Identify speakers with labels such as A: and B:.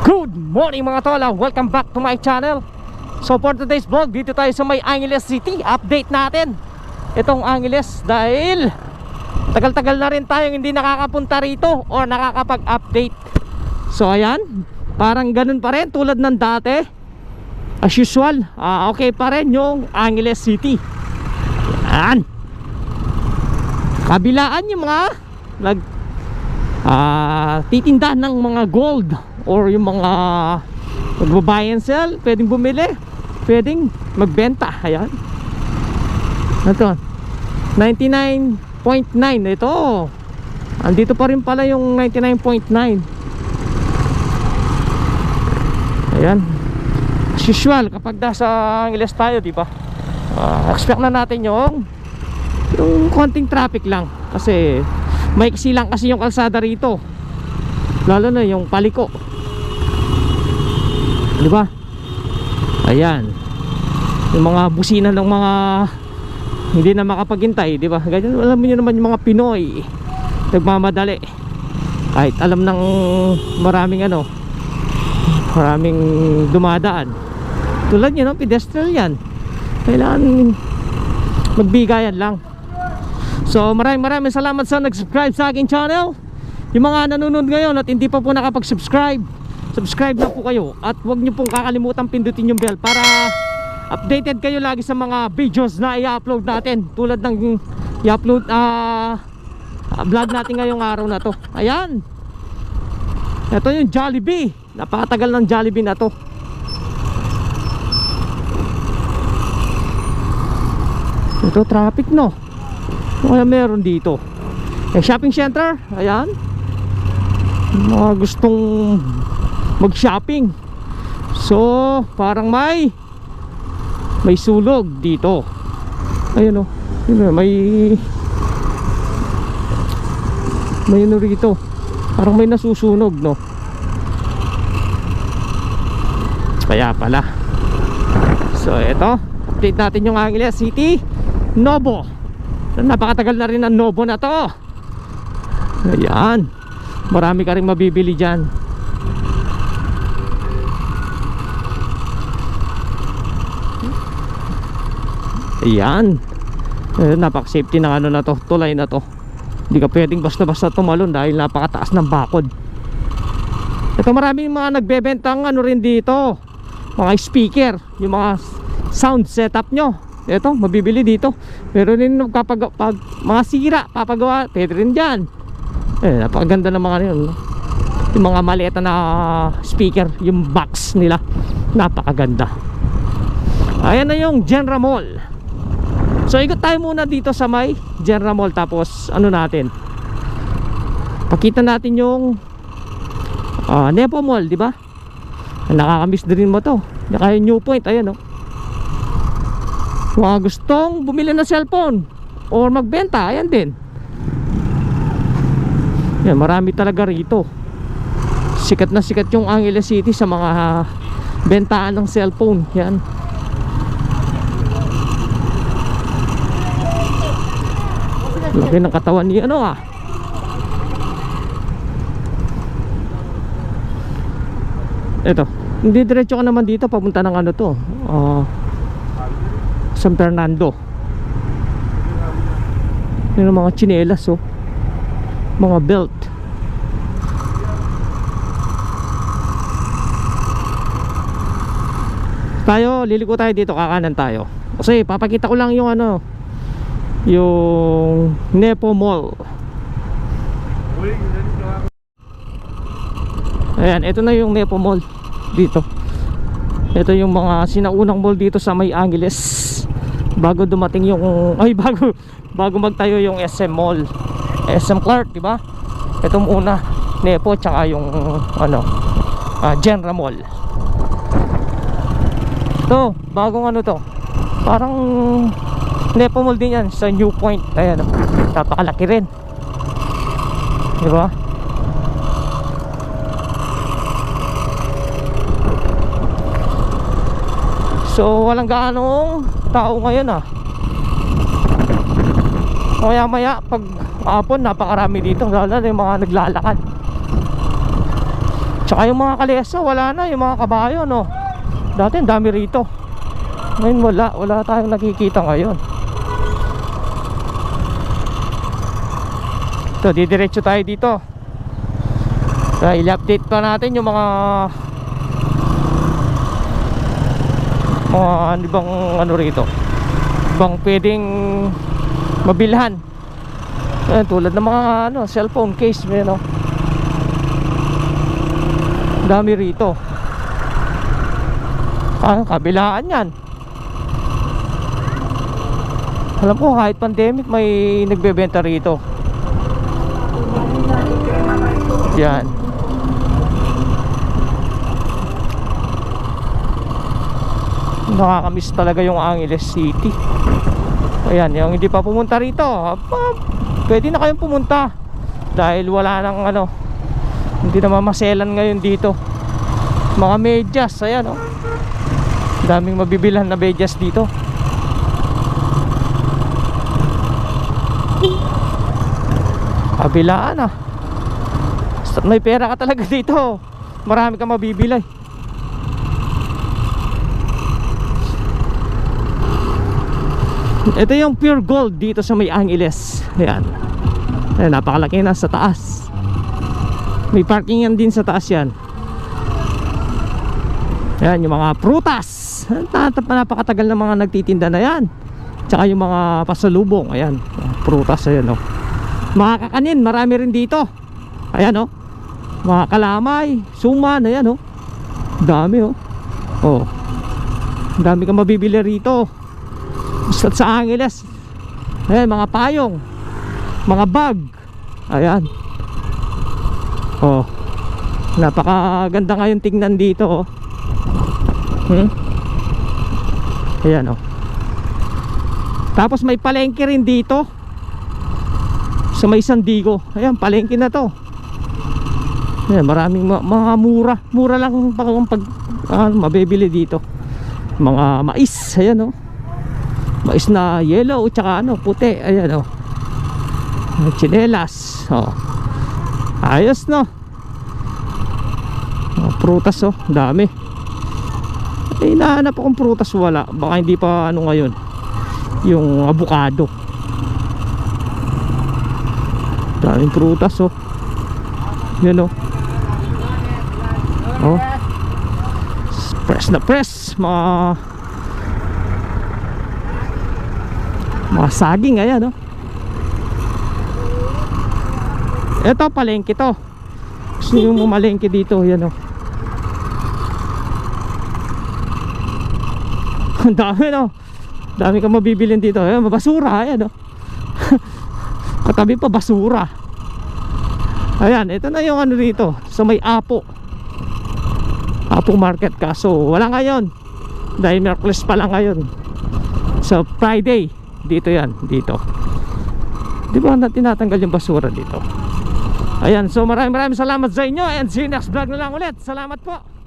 A: Good morning mga tola, welcome back to my channel. So for today's vlog, dito tayo sa may Angeles City. Update natin itong Angeles dahil tagal-tagal na rin tayong hindi nakakapunta rito or nakakapag-update. So ayan, parang ganun pa rin tulad ng dati. As usual, okay pa rin yung Angeles City. Ayan, kabilaan yung mga titinda ng mga gold or yung mga magbabuy and sell, pwedeng bumili, pwedeng magbenta. Ayan, ito 99.9. ito andito pa rin pala yung 99.9. ayan, as usual kapag nasa Angeles tayo, diba, expect na natin yung konting traffic lang kasi maiksi lang kasi yung kalsada rito, lalo na yung paliko, diba? Ayan, yung mga busina ng mga hindi na makapaghintay, diba? Ganyan, alam niyo naman yung mga Pinoy nagmamadali kahit alam ng maraming maraming dumadaan. Tulad nyo, pedestrian, kailangan magbigayan lang. So maraming salamat sa nag-subscribe sa aking channel. Yung mga nanonood ngayon at hindi pa po nakapag-subscribe, subscribe na po kayo. At huwag nyo pong kakalimutan pindutin yung bell para updated kayo lagi sa mga videos na i-upload natin. Tulad ng i-upload vlog natin ngayong araw na to. Ayan, ito yung Jollibee. Napakatagal ng Jollibee na to. Ito traffic, no? Kaya meron dito shopping center. Ayan, mga gustong mag-shopping. So parang may sulog dito. Ayun, may rito. Parang may nasusunog, no? Kaya pala. So ito, update natin yung Angeles City Novo. Napakatagal na rin ang Novo na to. Ayan, marami ka rin mabibili dyan. Ayan, napak-safety ng na to, tulay na to. Hindi ka pwedeng basta-basta tumalon dahil napakataas ng bakod. Ito, maraming mga nagbebentang rin dito, mga speaker, yung mga sound setup nyo. Ito, mabibili dito. Pero rin pag mga sira, papagawa, pwede rin dyan. Napakaganda ng mga yun, no? Yung mga maliit na speaker, yung box nila, napakaganda. Ayan na yung Genra Mall. So ikot tayo muna dito sa may Genra Mall. Tapos natin, pakita natin yung Nepo Mall, diba? Nakakamiss din mo to. Kaya New Point, ayan, no? Mga gustong bumili ng cellphone or magbenta, ayan din. Yan, marami talaga rito. Sikat na sikat yung Angeles City sa mga bentaan ng cellphone. Yan. Laki ng katawan ni Ito, hindi diretso ka naman dito, papunta ng to, San Fernando. Yung mga tsinelas, mga belt. Tayo, liliko tayo dito, kakanan tayo. Kasi papakita ko lang yung yung Nepo Mall. Ayan, ito na yung Nepo Mall dito. Ito yung mga sinaunang mall dito sa may Angeles bago dumating yung bago magtayo yung SM Mall, SM Clark, diba? Itong una, Nepo, tsaka yung Genra Mall. Ito, bagong to, parang Nepo Mall din yan sa New Point. Ayan, napakalaki rin, diba? So walang gaanong tao ngayon, Maya maya pag hapon napakarami dito, lalo na yung mga naglalakad. Tsaka yung mga kalesa, wala na. Yung mga kabayo, no. Dati ang dami rito. Ngayon wala tayong nakikita ngayon. So didiretso tayo dito. So i-update pa natin yung mga ibang ano rito, ibang pwedeng mabilhan. Ayan, tulad ng mga cellphone case, no? Dami rito. Kabilaan yan. Alam ko kahit pandemic may nagbebenta rito. Yan. Nakakamiss talaga yung Angeles City. Ayan, yung hindi pa pumunta rito, pwede na kayong pumunta. Dahil wala nang hindi na mamaselan ngayon dito. Mga medyas, ayan, daming mabibilhan na medyas dito. Kabilaan may pera ka talaga dito, marami kang mabibili. Ito yung pure gold dito sa may Angeles. Ayan, napakalaki na sa taas. May parking yan din sa taas yan. Ayan, yung mga prutas. Napakatagal na mga nagtitinda na yan. Tsaka yung mga pasalubong. Ayan, prutas, ayan, mga kakanin, marami rin dito. Ayan, mga kalamay, suman, ayan, dami, dami kang mabibili rito sa Angeles. Ayan, mga payong, mga bag. Ayan, napakaganda ngayon tingnan dito, ayan, tapos may palengke rin dito sa may Sandigo. Ayan, palengke na to. Ayan, maraming mga mura lang pag mabibili dito. Mga mais, ayan, mais na yellow tsaka puti, ayan, tsinelas, ayos, no. Prutas, dami. Hinahanap akong prutas, wala. Baka hindi pa ngayon yung avocado. Daming prutas, yan, press na press, mga saging, ayan, ito palengke to. Gusto nyo malengke dito, yan, ang dami, dami kang mabibilin dito. Ayan, basura, ayan, katabi pa basura. Ayan, ito na yung dito sa may Apo Market. Kaso wala ngayon dahil Merkules pa lang ngayon. So Friday dito yan, dito. Di ba tinatanggal yung basura dito? Ayan, so maraming salamat sa inyo, and see you next vlog na lang ulit. Salamat po.